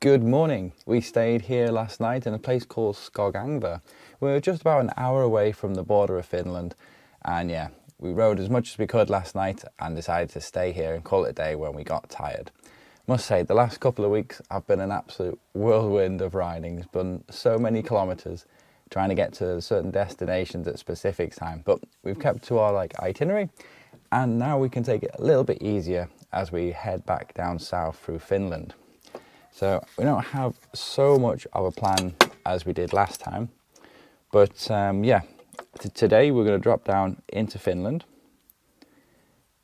Good morning. We stayed here last night in a place called Skogangva. We were just about an hour away from the border of Finland, and yeah, we rode as much as we could last night and decided to stay here and call it a day when we got tired. Must say, the last couple of weeks have been an absolute whirlwind of riding. It's been so many kilometers trying to get to certain destinations at specific time, but we've kept to our itinerary, and now we can take it a little bit easier as we head back down south through Finland. So we don't have so much of a plan as we did last time, but today we're going to drop down into Finland,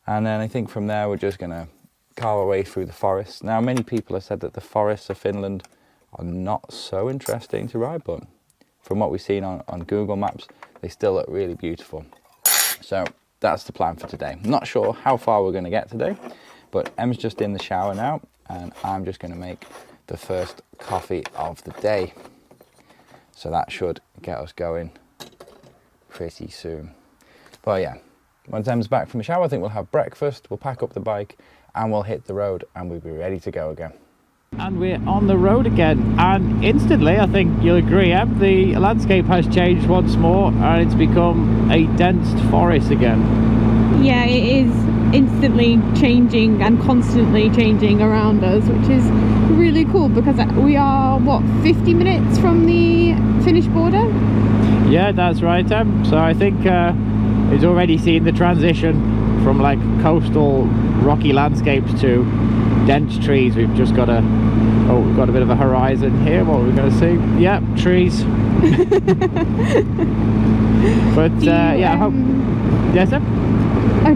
and then I think from there we're just going to carve our way through the forests. Now, many people have said that the forests of Finland are not so interesting to ride, but from what we've seen on Google Maps, they still look really beautiful. So that's the plan for today. I'm not sure how far we're going to get today, but Em's just in the shower now, and I'm just going to make the first coffee of the day. So that should get us going pretty soon. But yeah, once Em's back from the shower, I think we'll have breakfast, we'll pack up the bike, and we'll hit the road, and we'll be ready to go again. And we're on the road again, and instantly, I think you'll agree, Em, the landscape has changed once more, and it's become a dense forest again. Yeah, it is instantly changing and constantly changing around us, which is really cool because we are, what, 50 minutes from the Finnish border? Yeah, that's right, Em. So I think it's already seen the transition from coastal rocky landscapes to dense trees. We've just got we've got a bit of a horizon here. What are we going to see? Yep, trees. But I hope. Yes, Em?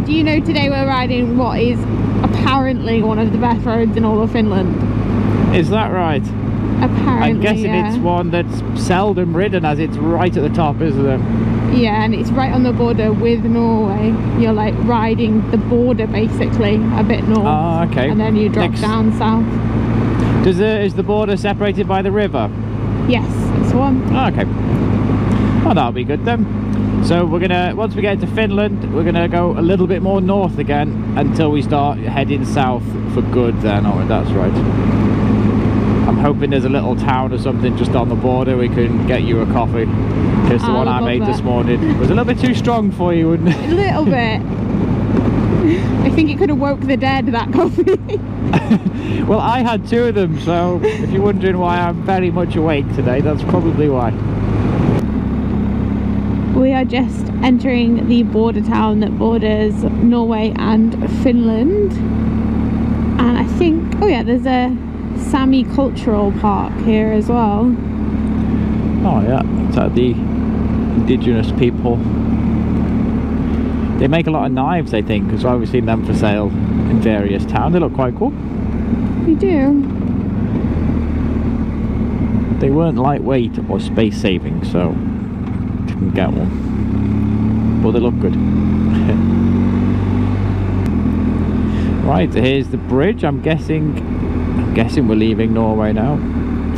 Do you know today we're riding what is apparently one of the best roads in all of Finland? Is that right? Apparently, I'm guessing yeah. It's one that's seldom ridden, as it's right at the top, isn't it? Yeah, and it's right on the border with Norway. You're riding the border basically, a bit north. Ah, okay. And then you drop down south. Is the border separated by the river? Yes, that's one. Oh, okay. Well, that'll be good then. So we're gonna, once we get to Finland, we're gonna go a little bit more north again until we start heading south for good then. Oh, that's right. I'm hoping there's a little town or something just on the border we can get you a coffee. Just the one I made this morning. It was a little bit too strong for you, wouldn't it? A little bit. I think it could have woke the dead, that coffee. Well, I had two of them, so if you're wondering why I'm very much awake today, that's probably why. We are just entering the border town that borders Norway and Finland. And I think, oh yeah, there's a Sami cultural park here as well. Oh yeah, it's the indigenous people. They make a lot of knives, I think, because I've seen them for sale in various towns. They look quite cool. They do. They weren't lightweight or space saving, so didn't get one. But they look good. Right, here's the bridge. I'm guessing we're leaving Norway now.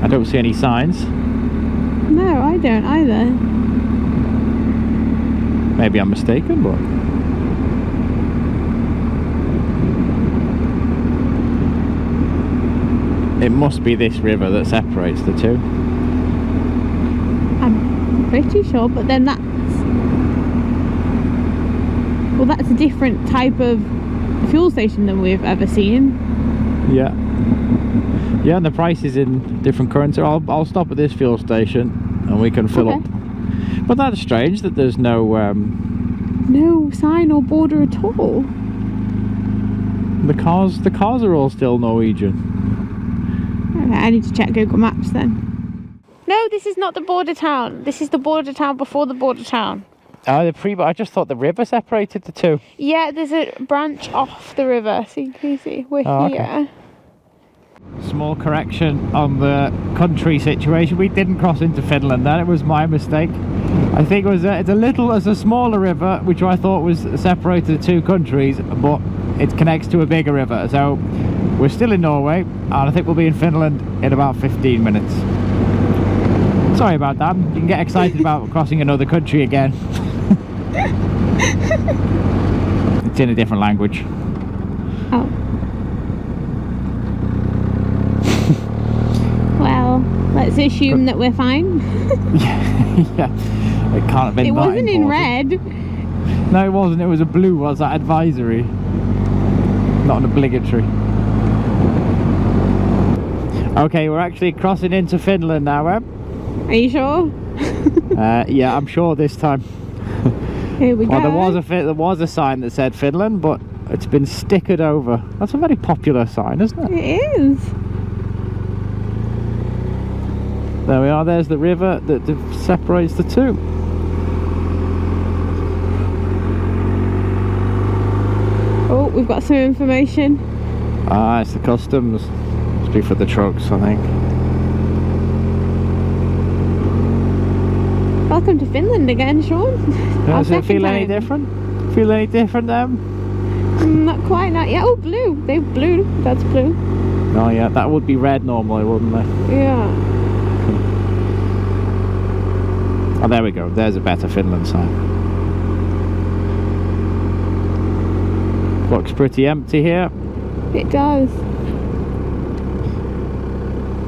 I don't see any signs. No, I don't either. Maybe I'm mistaken, but it must be this river that separates the two. I'm pretty sure, but then that's a different type of fuel station than we've ever seen. Yeah. Yeah, and the price is in different currency. I'll stop at this fuel station and we can fill up. But that's strange that there's no no sign or border at all. The cars are all still Norwegian. Okay, I need to check Google Maps then. No, this is not the border town. This is the border town before the border town. Oh, I just thought the river separated the two. Yeah, there's a branch off the river. See, can you see? We're here. Okay. Small correction on the country situation. We didn't cross into Finland then. It was my mistake. I think it's a smaller river, which I thought was separated the two countries, but it connects to a bigger river. So we're still in Norway, and I think we'll be in Finland in about 15 minutes. Sorry about that. You can get excited about crossing another country again. It's in a different language. Oh. Let's assume that we're fine. Yeah, it can't have been. It that wasn't in important. red. No, it wasn't. It was a blue. Was that advisory? Not an obligatory. Okay, we're actually crossing into Finland now, Em. Are you sure? Yeah, I'm sure this time. Here we Well, go. there was a sign that said Finland, but it's been stickered over. That's a very popular sign, isn't it? It is. There we are. There's the river that separates the two. Oh, we've got some information. Ah, it's the customs. Must be for the trucks, I think. Welcome to Finland again, Sean. Our Does it feel second any time. different? Feel any different, Em? Not quite, not yet. Oh, blue. They've blue. That's blue. Oh yeah, that would be red normally, wouldn't it? Yeah. Oh, there we go. There's a better Finland sign. Looks pretty empty here. It does.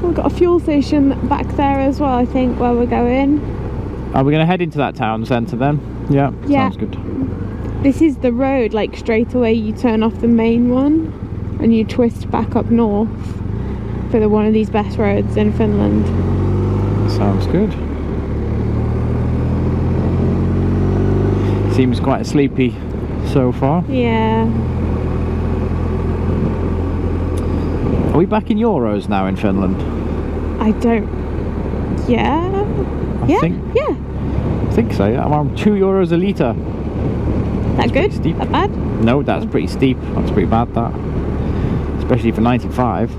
We've got a fuel station back there as well, I think, where we're going. Are we going to head into that town centre then? Yeah, Yeah. sounds good. This is the road, like straight away you turn off the main one and you twist back up north for one of these best roads in Finland. Sounds good. Seems quite sleepy so far. Yeah. Are we back in euros now in Finland? I don't... Yeah? I think so, yeah. Around €2 a litre. That good? pretty steep. That bad? No, that's pretty steep. That's pretty bad, that. Especially for 95.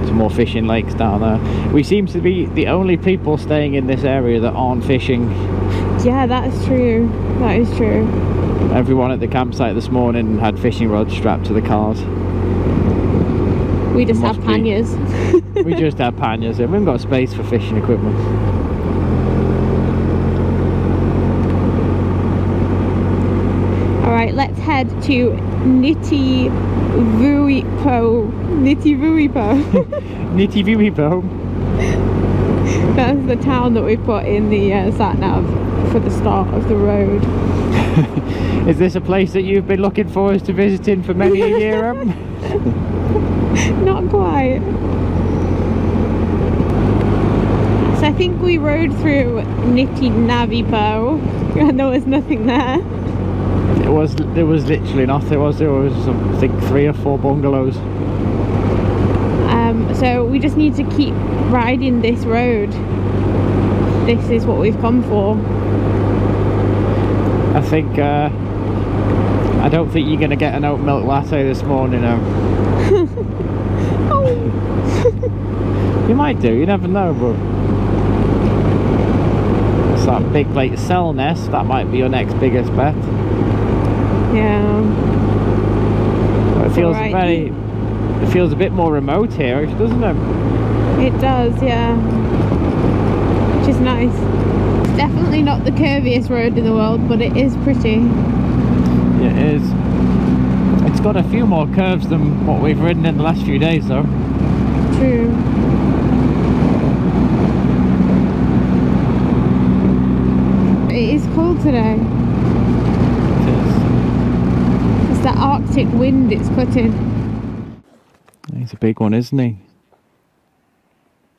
Some more fishing lakes down there. We seem to be the only people staying in this area that aren't fishing. Yeah, that is true. That is true. Everyone at the campsite this morning had fishing rods strapped to the cars. We just Must have be. panniers. We just have panniers. We haven't got space for fishing equipment. Alright, let's head to Niittyvuopio. Niittyvuopio. Niittyvuopio. That's the town that we put in the sat nav for the start of the road. Is this a place that you've been looking forward to visiting for many a year, Em? Not quite. So I think we rode through Niittyvuopio and there was nothing there. There was literally nothing. There was I think 3 or 4 bungalows. So we just need to keep riding this road. This is what we've come for. I think I don't think you're gonna get an oat milk latte this morning, Em. Oh. You might do, you never know, but it's that big lake cell nest, that might be your next biggest bet. Yeah. It feels alright. it feels a bit more remote here, doesn't it? It does, yeah. Which is nice. It's definitely not the curviest road in the world, but it is pretty. It is. It's got a few more curves than what we've ridden in the last few days, though. True. It is cold today. It is. It's that Arctic wind it's cutting. He's a big one, isn't he?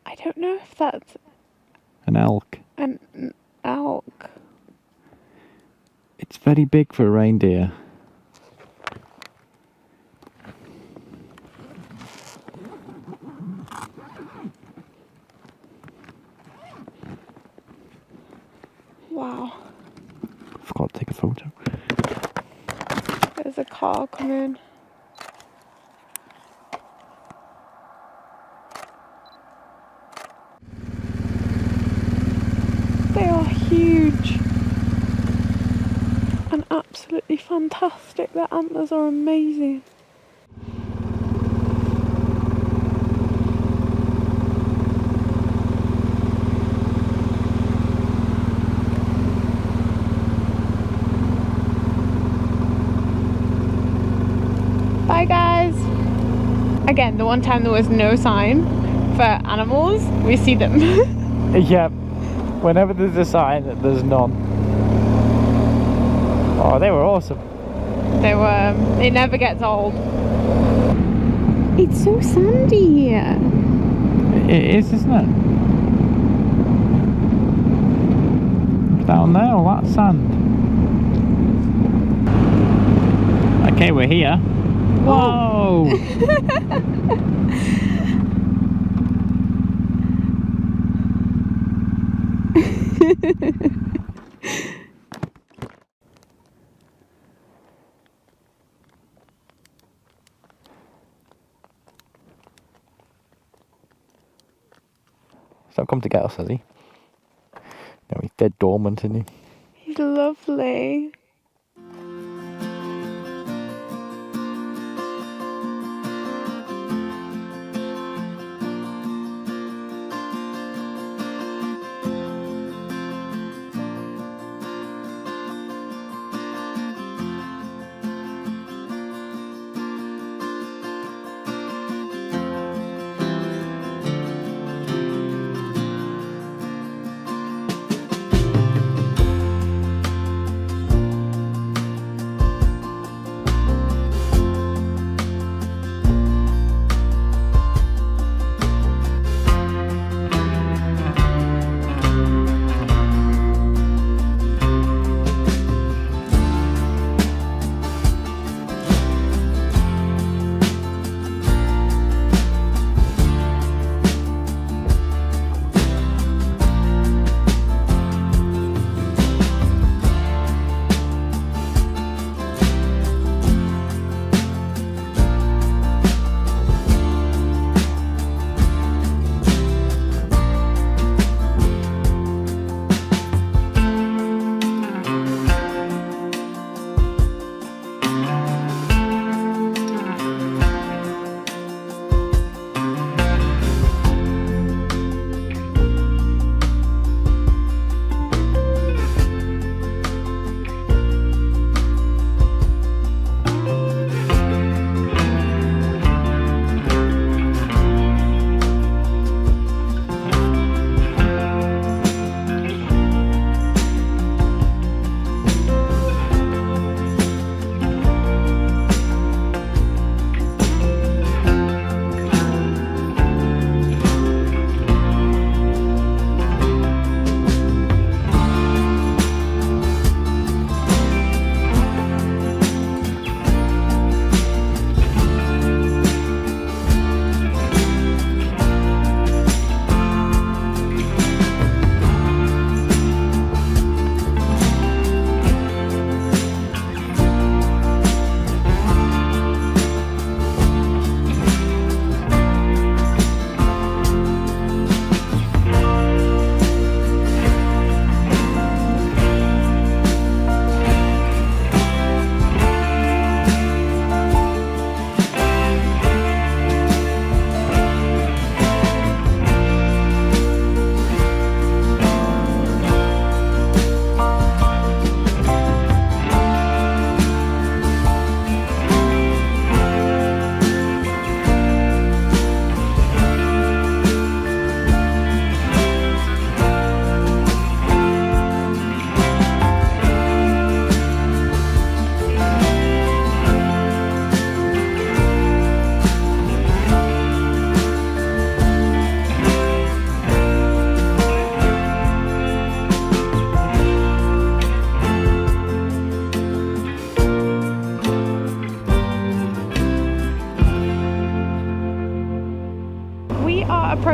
I don't know if that's An elk. an elk. It's very big for a reindeer. Wow. Forgot to take a photo. There's a car coming. They are huge and absolutely fantastic. Their antlers are amazing. Bye guys. Again, the one time there was no sign for animals, we see them. Yeah, whenever there's a sign, there's none. Oh, they were awesome. They were. It never gets old. It's so sandy here. It is, isn't it? Down there, all that sand. Okay, we're here. Whoa! He's not come to get us, has he? No, he's dead dormant, isn't he? He's lovely.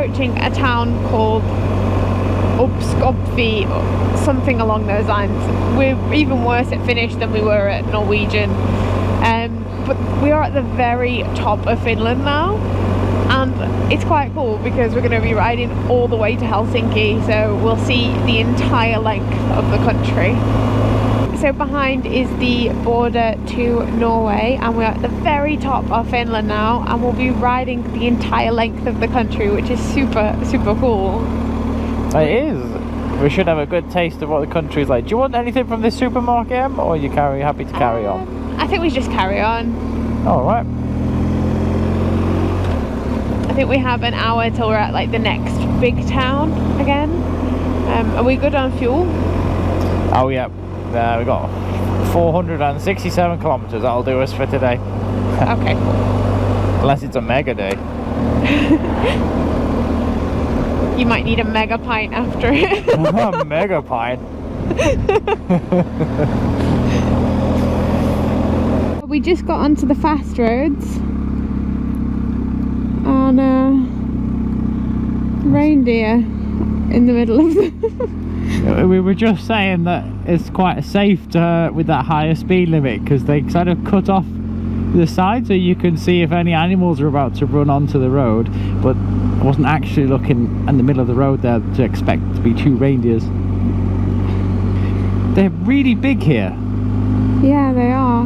approaching a town called Upskopvi, something along those lines. We're even worse at Finnish than we were at Norwegian. But we are at the very top of Finland now, and it's quite cool because we're going to be riding all the way to Helsinki, so we'll see the entire length of the country. So behind is the border to Norway, and we're at the very top of Finland now, and we'll be riding the entire length of the country, which is super cool. It is. We should have a good taste of what the country is like. Do you want anything from this supermarket, Em, or are you happy to carry on? I think we just carry on. All right. think we have an hour till we're at like the next big town again. Are we good on fuel? Oh yeah, we got 467 kilometers. That'll do us for today. Okay, cool. Unless it's a mega day. You might need a mega pint after it. A mega pint. We just got onto the fast roads and reindeer in the middle of them. We were just saying that it's quite safe with that higher speed limit because they kind of cut off the side so you can see if any animals are about to run onto the road, but I wasn't actually looking in the middle of the road there to expect to be 2 reindeers. They're really big here. Yeah, they are.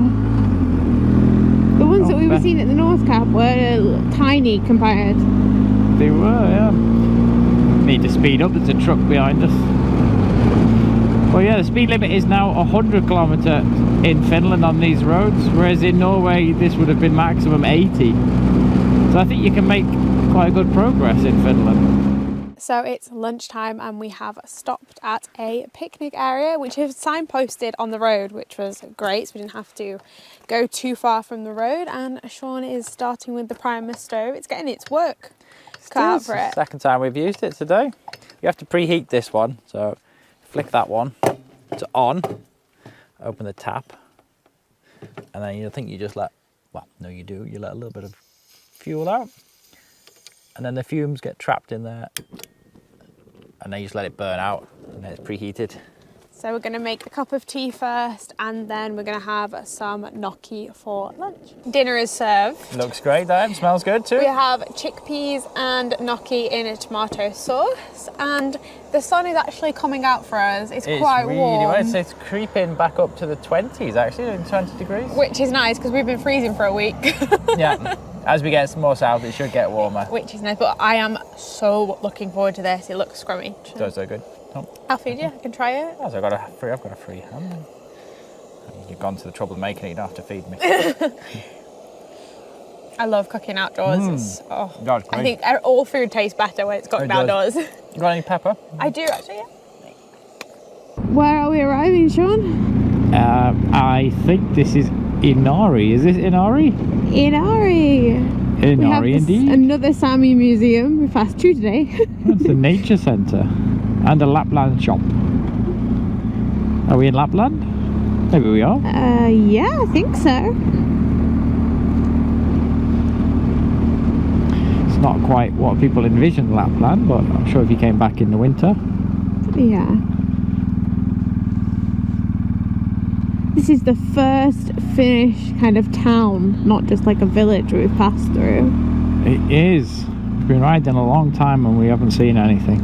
The ones that we were seeing at the North Cap were tiny compared. They were, yeah. Need to speed up, there's a truck behind us. Well, yeah, the speed limit is now 100 kilometers in Finland on these roads, whereas in Norway this would have been maximum 80. So I think you can make quite good progress in Finland. So it's lunchtime and we have stopped at a picnic area which is signposted on the road, which was great, so we didn't have to go too far from the road. And Sean is starting with the primer stove. It's getting its work cut out for it. Second time we've used it today. You have to preheat this one, so flick that one to on, open the tap, and then you think you just let, well, no you do, you let a little bit of fuel out, and then the fumes get trapped in there, and then you just let it burn out, and then it's preheated. So we're going to make a cup of tea first, and then we're going to have some gnocchi for lunch. Dinner is served. Looks great, that smells good too. We have chickpeas and gnocchi in a tomato sauce, and the sun is actually coming out for us. It's quite really warm. It's creeping back up to the 20s actually, 20 degrees. Which is nice because we've been freezing for a week. Yeah, as we get more south it should get warmer. Which is nice, but I am so looking forward to this. It looks scrummy. Does so good. Oh. I'll feed you. I can try it. Oh, so I've got a free hand. You've gone to the trouble of making it. You don't have to feed me. I love cooking outdoors. That's great. I think all food tastes better when it's cooked outdoors. You got any pepper? I do actually. Yeah. Where are we arriving, Sean? I think this is Inari. Is this Inari? Inari. Inari indeed. Another Sami museum. We passed 2 today. That's a nature centre and a Lapland shop. Are we in Lapland? Maybe we are. Yeah, I think so. It's not quite what people envision Lapland, but I'm sure if you came back in the winter. Yeah. This is the first Finnish kind of town, not just like a village we've passed through. It is. We've been riding a long time and we haven't seen anything.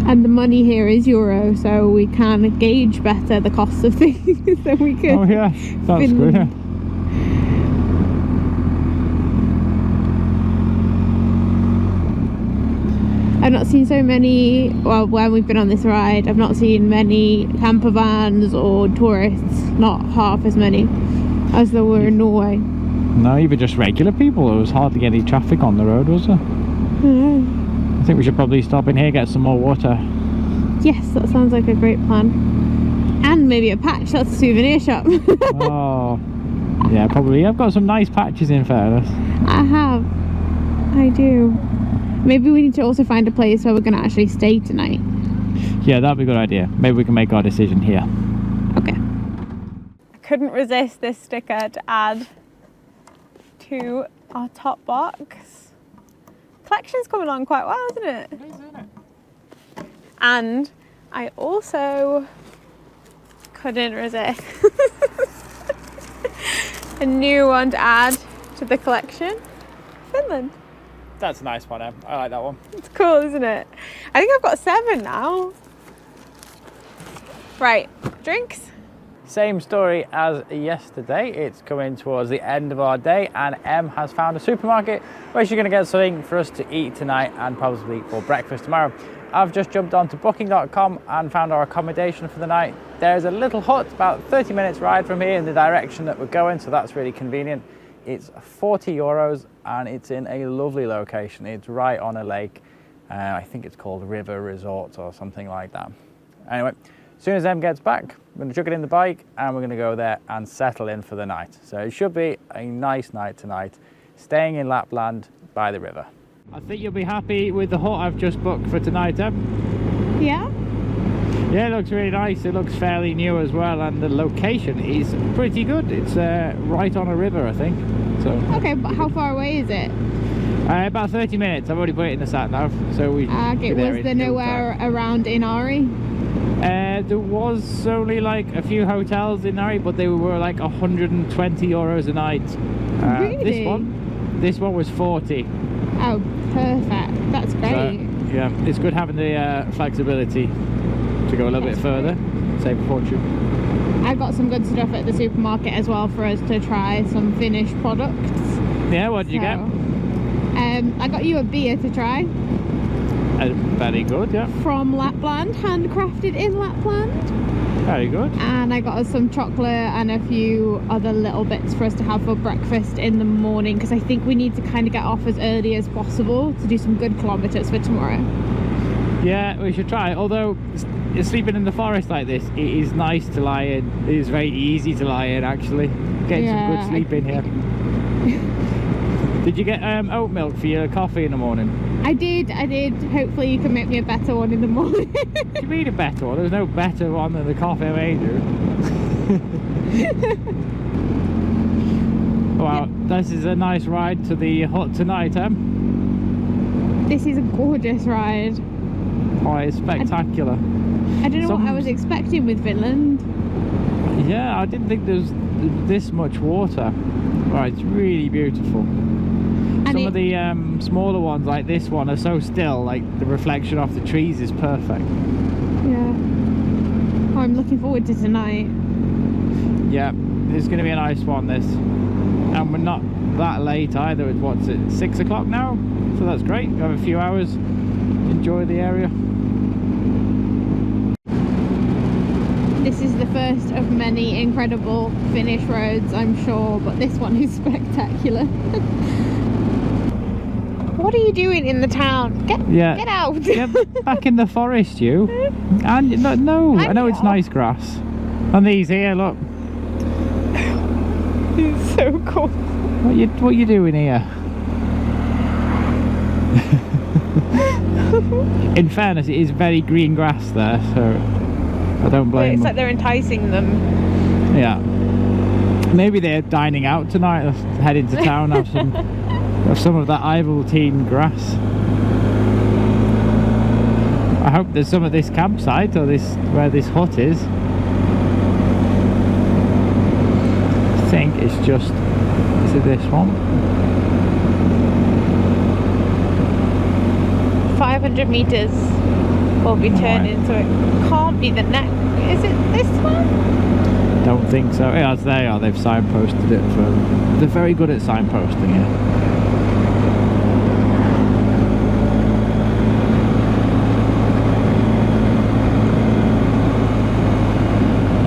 And the money here is euro, so we can gauge better the cost of things than we could. Oh yeah, that's good. Yeah. I've not seen so many, well, when we've been on this ride, I've not seen many camper vans or tourists, not half as many as there were in Norway. No, even just regular people. There was hardly any traffic on the road, was there? I think we should probably stop in here, get some more water. Yes, that sounds like a great plan. And maybe a patch, that's a souvenir shop. Oh, yeah, probably. I've got some nice patches in fairness. I have. I do. Maybe we need to also find a place where we're going to actually stay tonight. Yeah, that'd be a good idea. Maybe we can make our decision here. Okay. I couldn't resist this sticker to add to our top box. Collection's coming along quite well, isn't it? It is, isn't it? And I also couldn't resist a new one to add to the collection. Finland. That's a nice one, Em. I like that one. It's cool, isn't it? I think I've got 7 now. Right, drinks? Same story as yesterday. It's coming towards the end of our day and Em has found a supermarket where she's going to get something for us to eat tonight and probably for breakfast tomorrow. I've just jumped onto booking.com and found our accommodation for the night. There's a little hut about 30 minutes ride from here in the direction that we're going, so that's really convenient. It's €40 and it's in a lovely location. It's right on a lake. I think it's called River Resort or something like that. Anyway, as soon as Em gets back, we're going to chuck it in the bike and we're going to go there and settle in for the night. So it should be a nice night tonight, staying in Lapland by the river. I think you'll be happy with the hut I've just booked for tonight, Em. Yeah? Yeah, it looks really nice. It looks fairly new as well, and the location is pretty good. It's right on a river, I think. So Okay, but how far away is it? about 30 minutes. I've already put it in the sat nav, so we. Okay, was there nowhere around Inari? There was only like a few hotels in Inari, but they were like €120 a night. Really? This one was 40. Oh, perfect. That's great. Yeah, it's good having the flexibility to go a little bit further, save a fortune. I got some good stuff at the supermarket as well for us to try, some Finnish products. Yeah, what did you get? I got you a beer to try. Very good, yeah. From Lapland, handcrafted in Lapland. Very good. And I got us some chocolate and a few other little bits for us to have for breakfast in the morning, because I think we need to kind of get off as early as possible to do some good kilometers for tomorrow. Yeah, we should try. Although sleeping in the forest like this, it is nice to lie in. It is very easy to lie in, actually. Getting some good sleep in here. Did you get oat milk for your coffee in the morning? I did. Hopefully you can make me a better one in the morning. What do you mean a better one? There's no better one than the coffee I made you. Wow, this is a nice ride to the hut tonight, Em. This is a gorgeous ride. Oh, it's spectacular. I don't know what I was expecting with Finland. Yeah, I didn't think there's this much water. Right, it's really beautiful. And some of the smaller ones, like this one, are so still, like the reflection off the trees is perfect. Yeah. Oh, I'm looking forward to tonight. Yeah, it's going to be a nice one, this. And we're not that late either. It's what's it, 6 o'clock now? So that's great. We have a few hours. Enjoy the area. This is the first of many incredible Finnish roads, I'm sure, but this one is spectacular. What are you doing in the town? Get out! Get back in the forest, you. And no, I know it's nice grass. And these here, look. It's so cool. What you doing here? In fairness, it is very green grass there, so I don't blame them. It's like they're enticing them. Yeah. Maybe they're dining out tonight. Let's head into town, have some of that Ivaltine grass. I hope there's some at this campsite, or where this hut is. I think it's just this one. 500 meters will be turned into it. Can't be the next. Is it this one? Don't think so. Yeah, they are. They've signposted it for. They're very good at signposting it.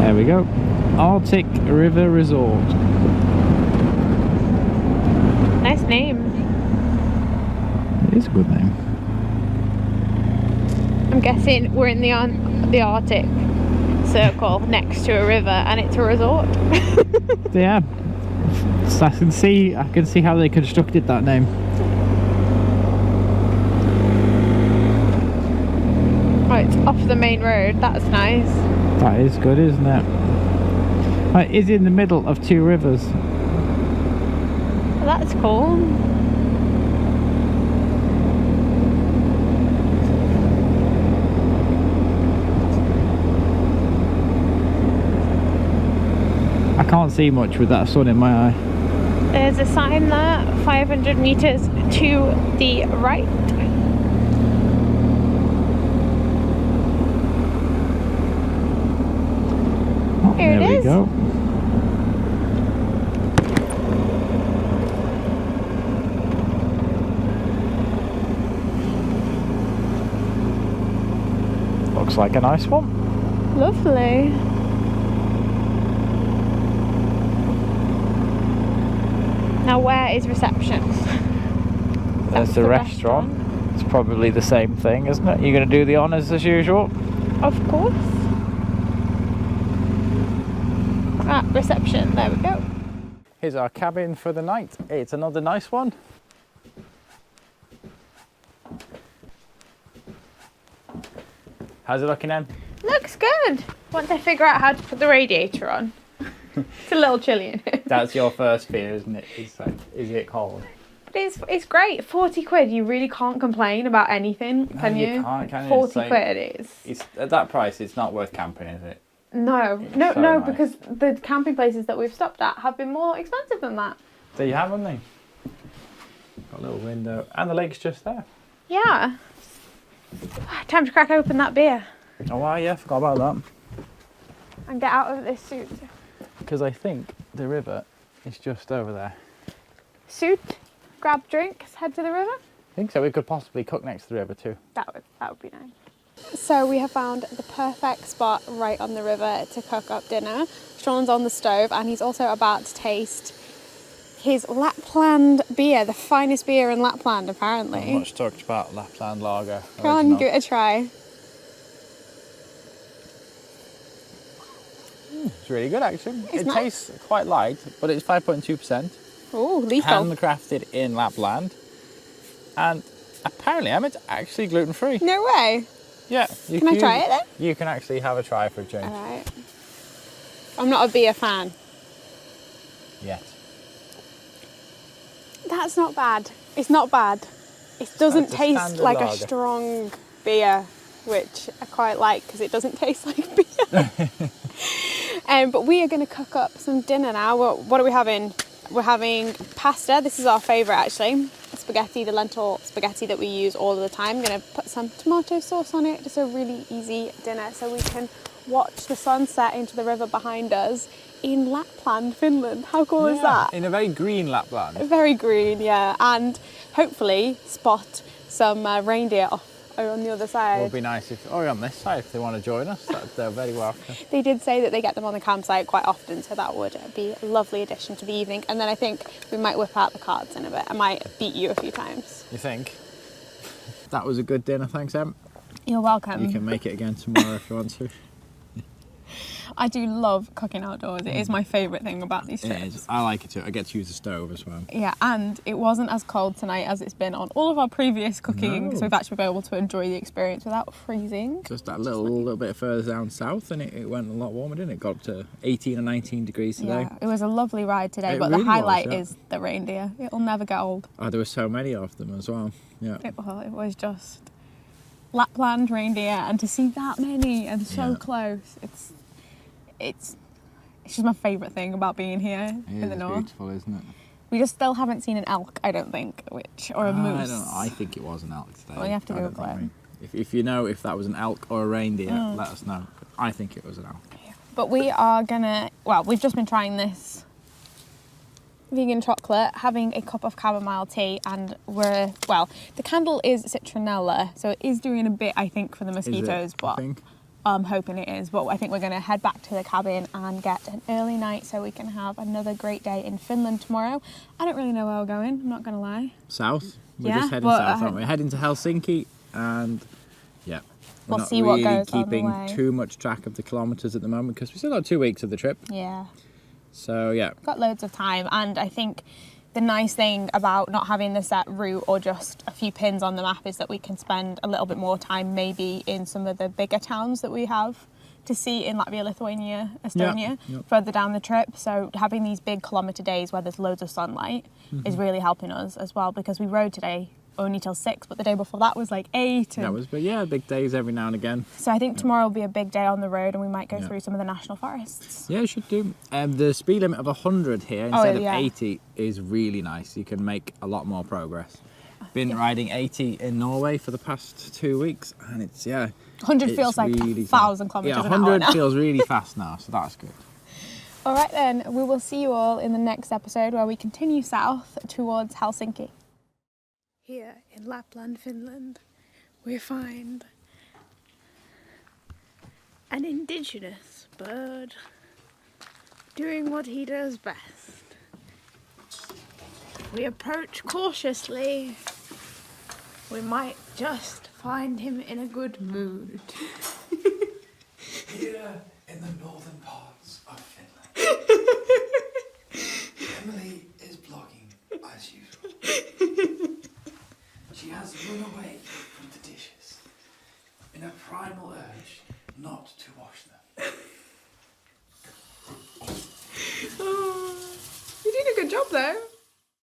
There we go. Arctic River Resort. Nice name. It is a good name. I'm guessing we're in the Arctic Circle next to a river, and it's a resort. Yeah. So I can see how they constructed that name. Oh, it's off the main road. That's nice. That is good, isn't it? It is in the middle of two rivers. Well, that's cool. I can't see much with that sun in my eye. There's a sign there, 500 meters to the right. Oh, Here there it we is. go. Looks like a nice one. Lovely. Now where is reception? There's the restaurant. It's probably the same thing, isn't it? You're going to do the honours as usual? Of course. Ah, reception. There we go. Here's our cabin for the night. It's another nice one. How's it looking, Em? Looks good. Once I figure out how to put the radiator on. It's a little chilly in here. That's your first fear, isn't it? It's like, is it cold? But it's great. 40 quid. You really can't complain about anything, can you? You can't, can you? 40 It's like, quid it is. It's at that price. It's not worth camping, is it? No, It's no, so no, nice. because the camping places that we've stopped at have been more expensive than that. There you have, haven't they? Got a little window, and the lake's just there. Yeah. Time to crack open that beer Oh wow, yeah, forgot about that. and get out of this suit. Because I think the river is just over there. Suit, grab drinks, head to the river. I think so. We could possibly cook next to the river too. That would be nice. So we have found the perfect spot right on the river to cook up dinner. Sean's on the stove and he's also about to taste his Lapland beer, the finest beer in Lapland apparently. Much talked about Lapland lager. Come on, give it a try. It's really good actually. It's It nice. tastes quite light, but it's 5.2%. Oh, lethal. Handcrafted in Lapland. And apparently, it's actually gluten-free. No way. Yeah. Can I try it then? You can actually have a try for a change. Alright. I'm not a beer fan. Yes. That's not bad. It's not bad. It doesn't That's a taste standard like a lager. strong beer, which I quite like because it doesn't taste like beer. But we are going to cook up some dinner now. What are we having? We're having pasta. This is our favourite actually. Spaghetti, the lentil spaghetti that we use all the time. I'm going to put some tomato sauce on it. Just a really easy dinner so we can watch the sunset into the river behind us in Lapland, Finland. How cool is that? In a very green Lapland. Very green, yeah. And hopefully spot some reindeer off on the other It side. would be nice if, on this side, if they want to join us, they're very welcome. They did say that they get them on the campsite quite often, so that would be a lovely addition to the evening. And then I think we might whip out the cards in a bit. I might beat you a few times. You think? That was a good dinner, thanks, Em. You're welcome. You can make it again tomorrow if you want to. I do love cooking outdoors. It is my favourite thing about these trips. It is. I like it too. I get to use the stove as well. Yeah, and it wasn't as cold tonight as it's been on all of our previous cooking, No. so we've actually been able to enjoy the experience without freezing. Just that little bit further down south, and it went a lot warmer, didn't it? Got up to 18 or 19 degrees today. Yeah, it was a lovely ride today, It but really the highlight was, yeah. is the reindeer. It'll never get old. Oh, there were so many of them as well. Yeah. It was just Lapland reindeer, and to see that many and so Yeah. close, it's just my favourite thing about being here in the north. Beautiful, isn't it? We just still haven't seen an elk, I don't think, or a moose. I don't know. I think it was an elk today. Well, you have to I don't Google think it. If you know if that was an elk or a reindeer, let us know. I think it was an elk. But we are gonna, we've just been trying this vegan chocolate, having a cup of chamomile tea, and the candle is citronella, so it is doing a bit, I think, for the mosquitoes, but I'm hoping it is. But I think we're going to head back to the cabin and get an early night so we can have another great day in Finland tomorrow. I don't really know where we're going, I'm not going to lie. South? We're Yeah, just heading but south, aren't we? We're heading to Helsinki, and yeah. We'll not see what really goes on the keeping way. too much track of the kilometres at the moment because we still got 2 weeks of the trip. Yeah. So yeah. Got loads of time, and I think the nice thing about not having the set route or just a few pins on the map is that we can spend a little bit more time maybe in some of the bigger towns that we have to see in Latvia, Lithuania, Estonia, further down the trip. So having these big kilometre days where there's loads of sunlight is really helping us as well, because we rode today only till 6, but the day before that was like 8. That was, big days every now and again. So I think tomorrow will be a big day on the road, and we might go through some of the national forests. Yeah, you should do. The speed limit of 100 here instead of 80 is really nice. You can make a lot more progress. Been riding 80 in Norway for the past 2 weeks, and it's 100 feels like really 1,000 kilometres Yeah, an hour 100 now. feels really fast now, so that's good. All right then, we will see you all in the next episode where we continue south towards Helsinki. Here in Lapland, Finland, we find an indigenous bird doing what he does best. We approach cautiously We might just find him in a good mood. Here in the northern parts of Finland, Emily is blogging as usual. She has run away from the dishes in a primal urge not to wash them. Oh, you did a good job though.